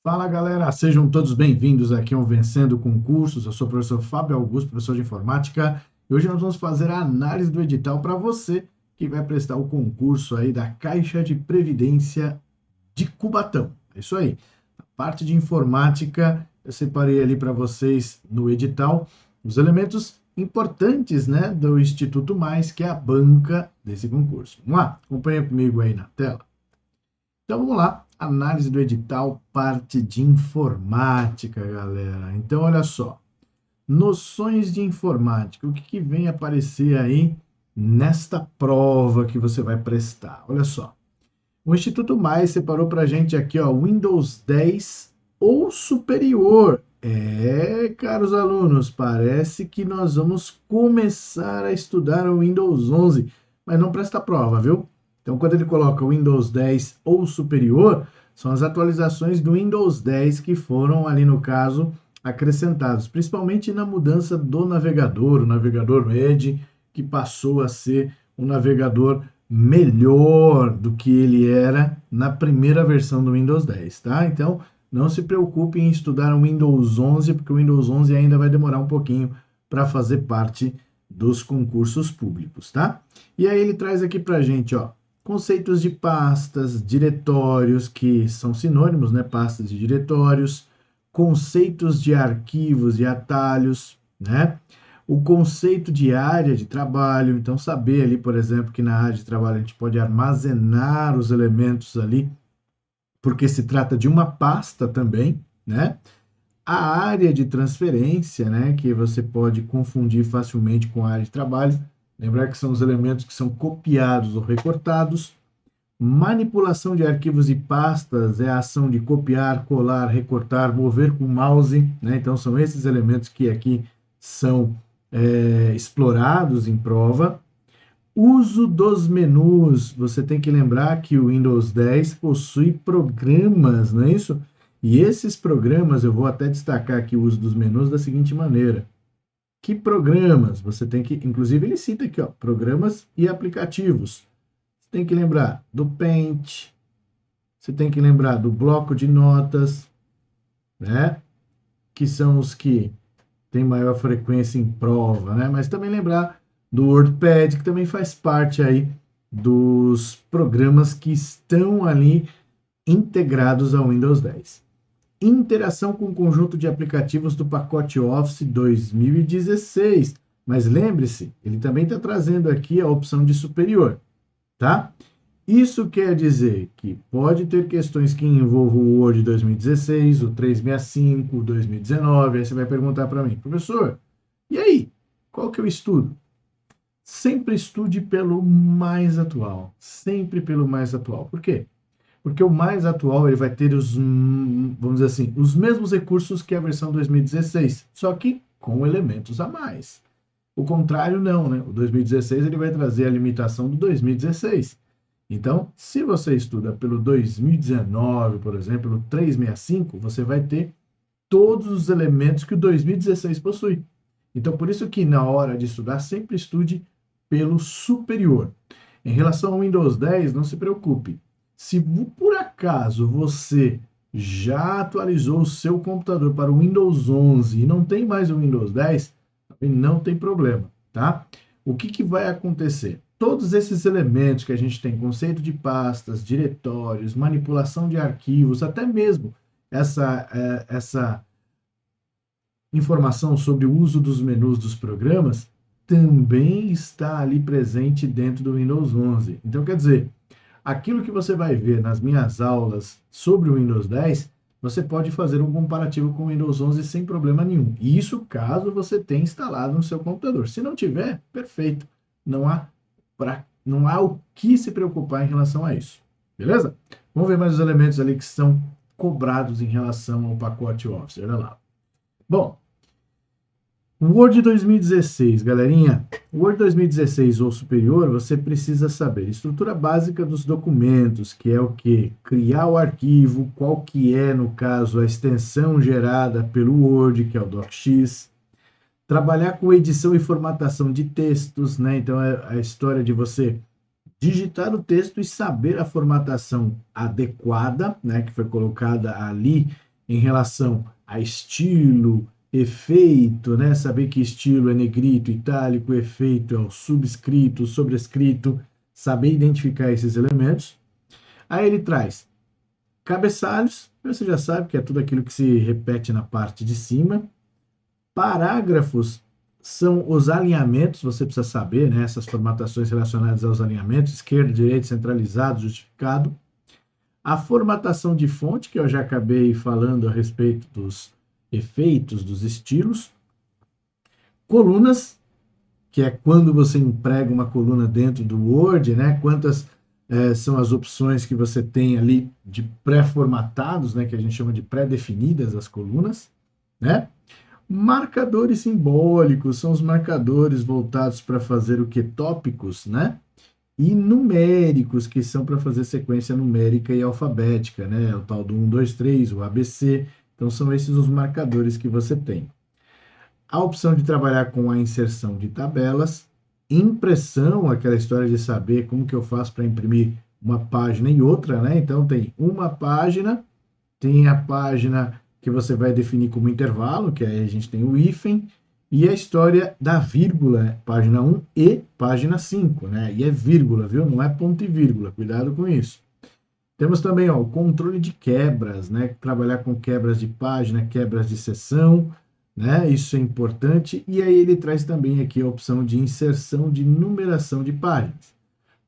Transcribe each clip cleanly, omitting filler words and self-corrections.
Fala galera, sejam todos bem-vindos aqui ao Vencendo Concursos. Eu sou o professor Fábio Augusto, professor de informática, e hoje nós vamos fazer a análise do edital para você que vai prestar o concurso aí da Caixa de Previdência de Cubatão. É isso aí. A parte de informática, eu separei ali para vocês no edital os elementos importantes, né, do Instituto Mais, que é a banca desse concurso. Vamos lá, acompanha comigo aí na tela. Então vamos lá, análise do edital, parte de informática, galera. Então olha só, noções de informática, o que vem aparecer aí nesta prova que você vai prestar? Olha só, o Instituto Mais separou para a gente aqui, ó, Windows 10 ou superior. Caros alunos, parece que nós vamos começar a estudar o Windows 11, mas não para esta prova, viu? Então, quando ele coloca o Windows 10 ou superior, são as atualizações do Windows 10 que foram ali, no caso, acrescentados, principalmente na mudança do navegador, o navegador Edge, que passou a ser um navegador melhor do que ele era na primeira versão do Windows 10, tá? Então, não se preocupe em estudar o Windows 11, porque o Windows 11 ainda vai demorar um pouquinho para fazer parte dos concursos públicos, tá? E aí ele traz aqui para a gente, ó, conceitos de pastas, diretórios, que são sinônimos, né? Pastas e diretórios, conceitos de arquivos e atalhos, né? O conceito de área de trabalho, então saber ali, por exemplo, que na área de trabalho a gente pode armazenar os elementos ali, porque se trata de uma pasta também, né? A área de transferência, né, que você pode confundir facilmente com a área de trabalho, lembrar que são os elementos que são copiados ou recortados. Manipulação de arquivos e pastas é a ação de copiar, colar, recortar, mover com o mouse, né? Então são esses elementos que aqui são explorados em prova. Uso dos menus, você tem que lembrar que o Windows 10 possui programas, não é isso? E esses programas, eu vou até destacar aqui o uso dos menus da seguinte maneira. Que programas? Você tem que, inclusive ele cita aqui, ó, programas e aplicativos. Você tem que lembrar do Paint, você tem que lembrar do bloco de notas, né? Que são os que têm maior frequência em prova, né? Mas também lembrar do WordPad, que também faz parte aí dos programas que estão ali integrados ao Windows 10. Interação com o conjunto de aplicativos do pacote Office 2016. Mas lembre-se, ele também está trazendo aqui a opção de superior, tá? Isso quer dizer que pode ter questões que envolvam o Word 2016, o 365, o 2019. Aí você vai perguntar para mim, professor, e aí? Qual que eu estudo? Sempre estude pelo mais atual. Sempre pelo mais atual. Por quê? Porque o mais atual ele vai ter os, vamos dizer assim, os mesmos recursos que a versão 2016, só que com elementos a mais. O contrário não, né? O 2016 ele vai trazer a limitação do 2016. Então, se você estuda pelo 2019, por exemplo, pelo 365, você vai ter todos os elementos que o 2016 possui. Então, por isso que na hora de estudar, sempre estude pelo superior. Em relação ao Windows 10, não se preocupe. Se por acaso você já atualizou o seu computador para o Windows 11 e não tem mais o Windows 10, também não tem problema, tá? O que vai acontecer? Todos esses elementos que a gente tem, conceito de pastas, diretórios, manipulação de arquivos, até mesmo essa informação sobre o uso dos menus dos programas, também está ali presente dentro do Windows 11. Então, quer dizer, aquilo que você vai ver nas minhas aulas sobre o Windows 10, você pode fazer um comparativo com o Windows 11 sem problema nenhum. Isso caso você tenha instalado no seu computador. Se não tiver, perfeito. Não há o que se preocupar em relação a isso. Beleza? Vamos ver mais os elementos ali que são cobrados em relação ao pacote Office. Olha lá. Bom, Word 2016, galerinha. Word 2016 ou superior, você precisa saber estrutura básica dos documentos, que é o que? Criar o arquivo, qual que é, no caso, a extensão gerada pelo Word, que é o DocX. Trabalhar com edição e formatação de textos, né? Então, é a história de você digitar o texto e saber a formatação adequada, né, que foi colocada ali em relação a estilo, efeito, né? Saber que estilo é negrito, itálico, efeito é o subscrito, o sobrescrito, saber identificar esses elementos. Aí ele traz cabeçalhos, você já sabe que é tudo aquilo que se repete na parte de cima. Parágrafos são os alinhamentos, você precisa saber, né? Essas formatações relacionadas aos alinhamentos, esquerdo, direito, centralizado, justificado. A formatação de fonte, que eu já acabei falando a respeito dos efeitos, dos estilos. Colunas, que é quando você emprega uma coluna dentro do Word, né? Quantas são as opções que você tem ali de pré-formatados, né? Que a gente chama de pré-definidas as colunas, né? Marcadores simbólicos são os marcadores voltados para fazer o que? Tópicos, né? E numéricos, que são para fazer sequência numérica e alfabética, né? O tal do 1, 2, 3, o ABC. Então, são esses os marcadores que você tem. A opção de trabalhar com a inserção de tabelas, impressão, aquela história de saber como que eu faço para imprimir uma página e outra, né? Então, tem uma página, tem a página que você vai definir como intervalo, que aí a gente tem o hífen, e a história da vírgula, página 1 e página 5, né? E é vírgula, viu? Não é ponto e vírgula, cuidado com isso. Temos também ó, o controle de quebras, né? Trabalhar com quebras de página, quebras de seção, né? Isso é importante. E aí ele traz também aqui a opção de inserção de numeração de páginas.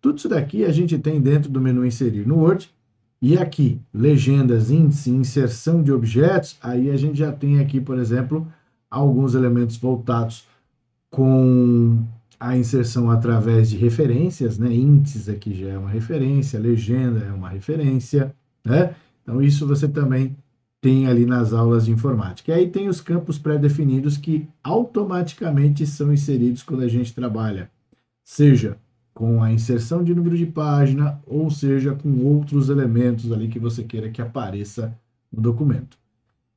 Tudo isso daqui a gente tem dentro do menu inserir no Word. E aqui, legendas, índice, inserção de objetos, aí a gente já tem aqui, por exemplo, alguns elementos voltados com a inserção através de referências, né? Índices aqui já é uma referência, legenda é uma referência, né? Então isso você também tem ali nas aulas de informática. E aí tem os campos pré-definidos que automaticamente são inseridos quando a gente trabalha, seja com a inserção de número de página, ou seja, com outros elementos ali que você queira que apareça no documento.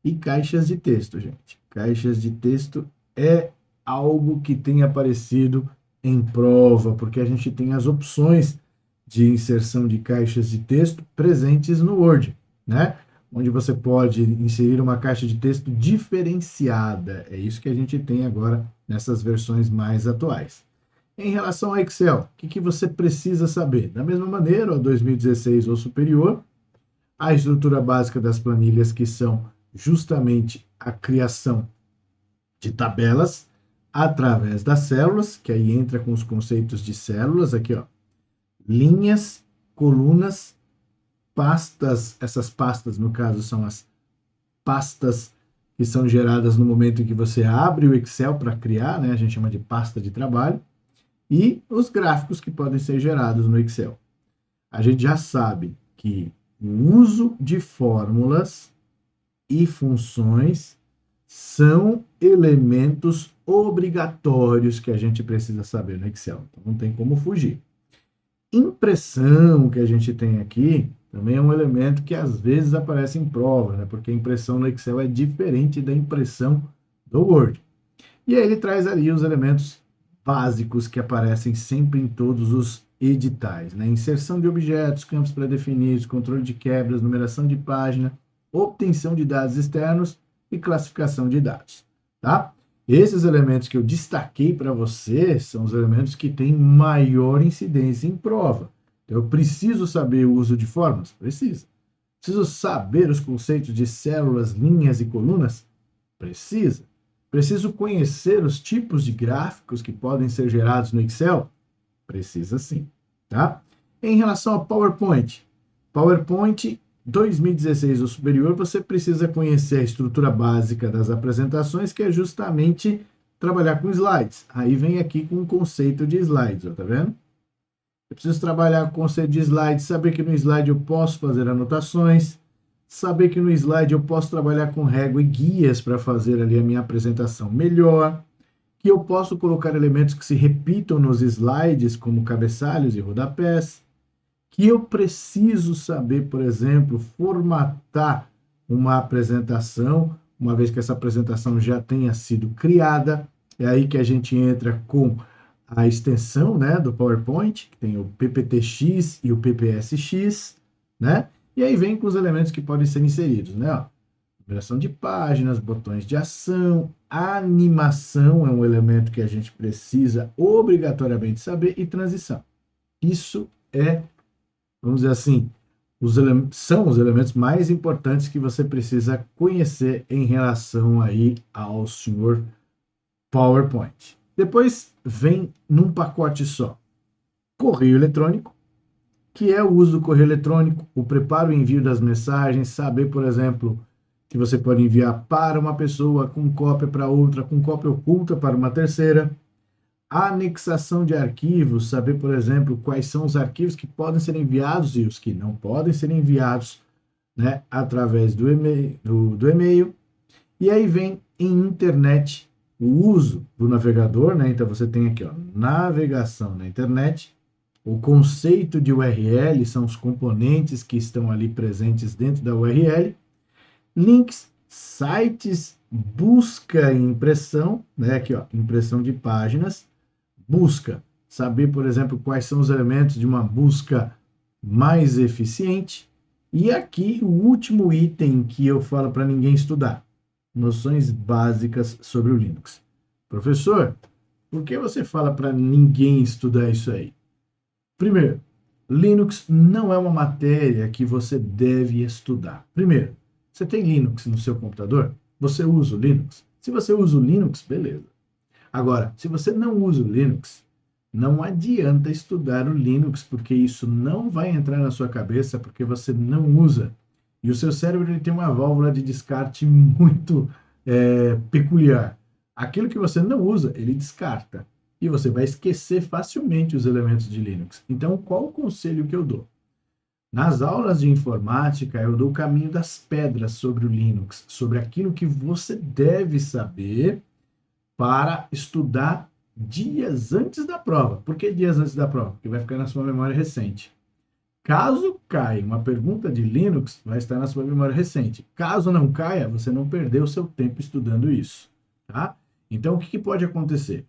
E caixas de texto, gente. Caixas de texto é algo que tem aparecido em prova, porque a gente tem as opções de inserção de caixas de texto presentes no Word, né? Onde você pode inserir uma caixa de texto diferenciada. É isso que a gente tem agora nessas versões mais atuais. Em relação ao Excel, o que você precisa saber? Da mesma maneira, o 2016 ou superior, a estrutura básica das planilhas, que são justamente a criação de tabelas através das células, que aí entra com os conceitos de células, aqui ó, linhas, colunas, pastas, essas pastas no caso são as pastas que são geradas no momento em que você abre o Excel para criar, né? A gente chama de pasta de trabalho, e os gráficos que podem ser gerados no Excel. A gente já sabe que o uso de fórmulas e funções são elementos obrigatórios que a gente precisa saber no Excel. Então não tem como fugir. Impressão que a gente tem aqui também é um elemento que às vezes aparece em prova, né? Porque a impressão no Excel é diferente da impressão do Word. E aí ele traz ali os elementos básicos que aparecem sempre em todos os editais, né? Inserção de objetos, campos pré-definidos, controle de quebras, numeração de página, obtenção de dados externos e classificação de dados, tá? Esses elementos que eu destaquei para você são os elementos que têm maior incidência em prova. Então, eu preciso saber o uso de fórmulas? Preciso. Preciso saber os conceitos de células, linhas e colunas? Precisa. Preciso conhecer os tipos de gráficos que podem ser gerados no Excel? Precisa sim, tá? Em relação ao PowerPoint, PowerPoint 2016 ou superior, você precisa conhecer a estrutura básica das apresentações, que é justamente trabalhar com slides. Aí vem aqui com o conceito de slides, ó, tá vendo? Eu preciso trabalhar com o conceito de slides, saber que no slide eu posso fazer anotações, saber que no slide eu posso trabalhar com régua e guias para fazer ali a minha apresentação melhor, que eu posso colocar elementos que se repitam nos slides, como cabeçalhos e rodapés, que eu preciso saber, por exemplo, formatar uma apresentação, uma vez que essa apresentação já tenha sido criada. É aí que a gente entra com a extensão, né, do PowerPoint, que tem o PPTX e o PPSX, né? E aí vem com os elementos que podem ser inseridos, né? numeração de páginas, botões de ação, animação é um elemento que a gente precisa obrigatoriamente saber e transição. Isso é, vamos dizer assim, são os elementos mais importantes que você precisa conhecer em relação aí ao senhor PowerPoint. Depois vem num pacote só correio eletrônico, que é o uso do correio eletrônico, o preparo e envio das mensagens, saber, por exemplo, que você pode enviar para uma pessoa, com cópia para outra, com cópia oculta para uma terceira. A anexação de arquivos, saber, por exemplo, quais são os arquivos que podem ser enviados e os que não podem ser enviados, né, através do e-mail. E aí vem em internet o uso do navegador, né? Então você tem aqui, ó, navegação na internet. O conceito de URL são os componentes que estão ali presentes dentro da URL. Links, sites, busca e impressão, né? Aqui, ó, impressão de páginas. Busca, saber, por exemplo, quais são os elementos de uma busca mais eficiente. E aqui o último item que eu falo para ninguém estudar: noções básicas sobre o Linux. Professor, por que você fala para ninguém estudar isso aí? Primeiro, Linux não é uma matéria que você deve estudar. Primeiro, você tem Linux no seu computador? Você usa o Linux? Se você usa o Linux, beleza. Agora, se você não usa o Linux, não adianta estudar o Linux, porque isso não vai entrar na sua cabeça, porque você não usa. E o seu cérebro ele tem uma válvula de descarte muito peculiar. Aquilo que você não usa, ele descarta. E você vai esquecer facilmente os elementos de Linux. Então, qual o conselho que eu dou? Nas aulas de informática, eu dou o caminho das pedras sobre o Linux, sobre aquilo que você deve saber para estudar dias antes da prova. Por que dias antes da prova? Porque vai ficar na sua memória recente. Caso caia uma pergunta de Linux, vai estar na sua memória recente. Caso não caia, você não perdeu seu tempo estudando isso, tá? Então, o que pode acontecer?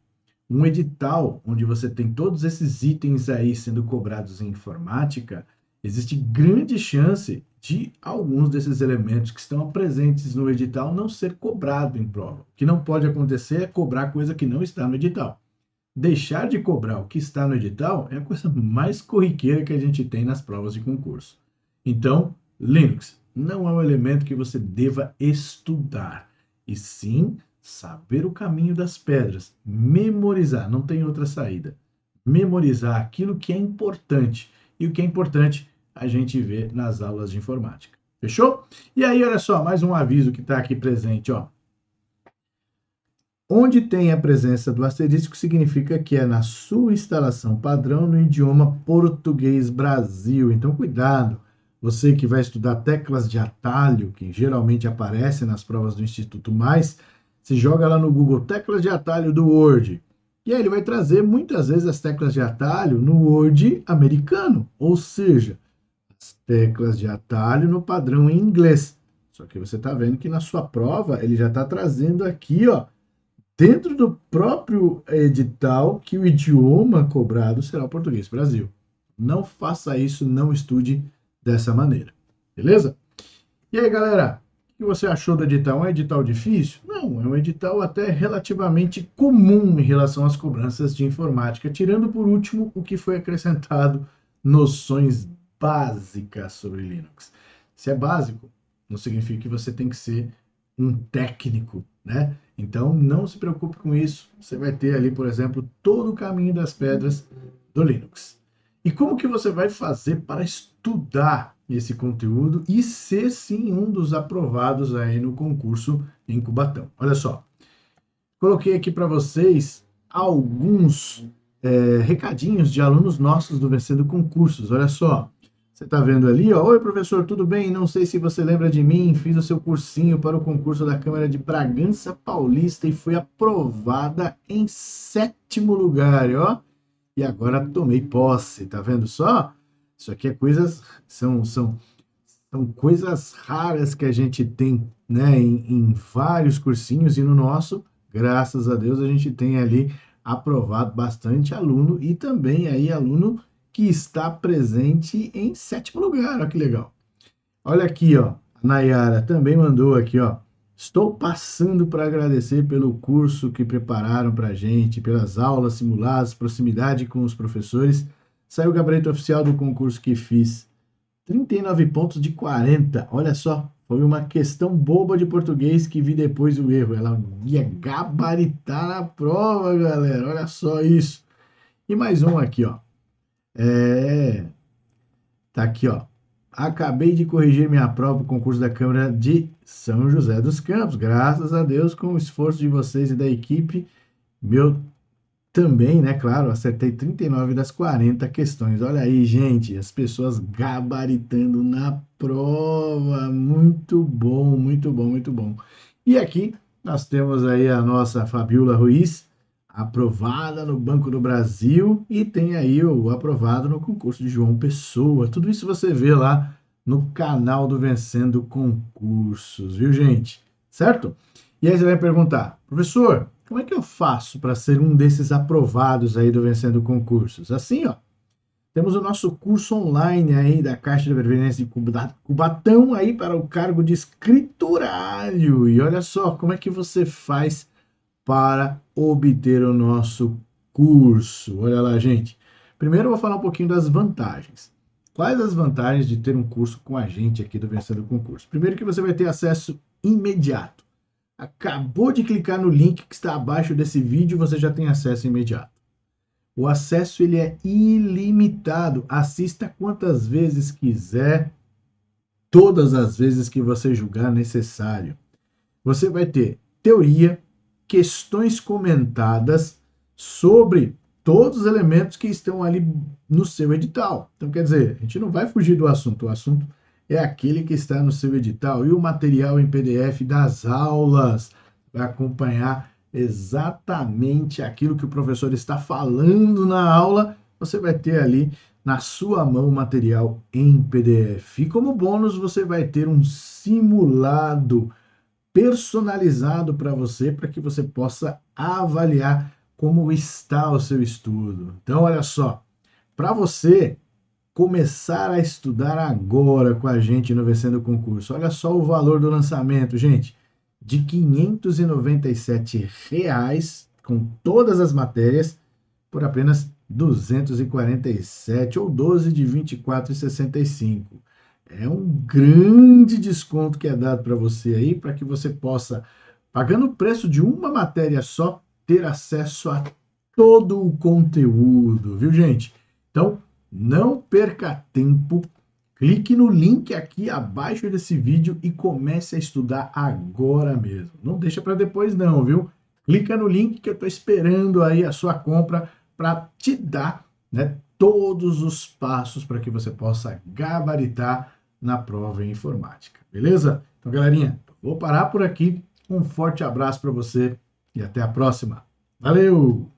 Um edital onde você tem todos esses itens aí sendo cobrados em informática, existe grande chance de alguns desses elementos que estão presentes no edital não ser cobrado em prova. O que não pode acontecer é cobrar coisa que não está no edital. Deixar de cobrar o que está no edital é a coisa mais corriqueira que a gente tem nas provas de concurso. Então, Linux não é um elemento que você deva estudar, e sim saber o caminho das pedras, memorizar, não tem outra saída. Memorizar aquilo que é importante, e o que é importante a gente vê nas aulas de informática. Fechou? E aí, olha só, mais um aviso que está aqui presente, ó. Onde tem a presença do asterisco, significa que é na sua instalação padrão no idioma português Brasil. Então, cuidado, você que vai estudar teclas de atalho, que geralmente aparecem nas provas do Instituto Mais, se joga lá no Google teclas de atalho do Word. E aí ele vai trazer muitas vezes as teclas de atalho no Word americano, ou seja, as teclas de atalho no padrão em inglês. Só que você está vendo que na sua prova ele já está trazendo aqui, ó, dentro do próprio edital, que o idioma cobrado será o português Brasil. Não faça isso, não estude dessa maneira. Beleza? E aí, galera, o que você achou do edital? É um edital difícil? Não, é um edital até relativamente comum em relação às cobranças de informática, tirando por último o que foi acrescentado, noções básicas sobre Linux. Se é básico, não significa que você tem que ser um técnico, né? Então, não se preocupe com isso. Você vai ter ali, por exemplo, todo o caminho das pedras do Linux. E como que você vai fazer para estudar esse conteúdo e ser, sim, um dos aprovados aí no concurso em Cubatão? Olha só, coloquei aqui para vocês alguns recadinhos de alunos nossos do Vencendo Concursos. Olha só, você está vendo ali, ó, oi professor, tudo bem? Não sei se você lembra de mim, fiz o seu cursinho para o concurso da Câmara de Bragança Paulista e fui aprovada em 7º lugar, ó. E agora tomei posse, tá vendo só? Isso aqui é coisas, são coisas raras que a gente tem, né, em vários cursinhos, e no nosso, graças a Deus, a gente tem ali aprovado bastante aluno e também aí aluno que está presente em 7º lugar, olha que legal. Olha aqui, ó, Nayara também mandou aqui, ó. Estou passando para agradecer pelo curso que prepararam para a gente, pelas aulas simuladas, proximidade com os professores. Saiu o gabarito oficial do concurso que fiz. 39 pontos de 40. Olha só, foi uma questão boba de português que vi depois o erro. Ela ia gabaritar na prova, galera. Olha só isso. E mais um aqui, ó. Tá aqui, ó. Acabei de corrigir minha prova para o concurso da Câmara de São José dos Campos. Graças a Deus, com o esforço de vocês e da equipe, meu também, né? Claro, acertei 39 das 40 questões. Olha aí, gente, as pessoas gabaritando na prova. Muito bom, muito bom, muito bom. E aqui nós temos aí a nossa Fabiola Ruiz, aprovada no Banco do Brasil, e tem aí o aprovado no concurso de João Pessoa. Tudo isso você vê lá no canal do Vencendo Concursos, viu, gente? Certo? E aí você vai perguntar, professor, como é que eu faço para ser um desses aprovados aí do Vencendo Concursos? Assim, ó, temos o nosso curso online aí da Caixa de Previdência de Cubatão aí para o cargo de escriturário. E olha só como é que você faz para obter o nosso curso. Olha lá, gente. Primeiro eu vou falar um pouquinho das vantagens. Quais as vantagens de ter um curso com a gente aqui do Vencendo Concurso? Primeiro que você vai ter acesso imediato. Acabou de clicar no link que está abaixo desse vídeo, você já tem acesso imediato. O acesso ele é ilimitado. Assista quantas vezes quiser, todas as vezes que você julgar necessário. Você vai ter teoria, questões comentadas sobre todos os elementos que estão ali no seu edital. Então, quer dizer, a gente não vai fugir do assunto. O assunto é aquele que está no seu edital. E o material em PDF das aulas vai acompanhar exatamente aquilo que o professor está falando na aula. Você vai ter ali na sua mão o material em PDF. E como bônus, você vai ter um simulado personalizado para você, para que você possa avaliar como está o seu estudo. Então, olha só, para você começar a estudar agora com a gente no Vencendo o Concurso, olha só o valor do lançamento, gente, de R$ 597 com todas as matérias por apenas 247 ou 12 de 24,65. É um grande desconto que é dado para você aí, para que você possa, pagando o preço de uma matéria só, ter acesso a todo o conteúdo, viu, gente? Então, não perca tempo, clique no link aqui abaixo desse vídeo e comece a estudar agora mesmo. Não deixa para depois não, viu? Clica no link que eu estou esperando aí a sua compra para te dar, né, todos os passos para que você possa gabaritar na prova em informática, beleza? Então, galerinha, vou parar por aqui. Um forte abraço para você e até a próxima. Valeu!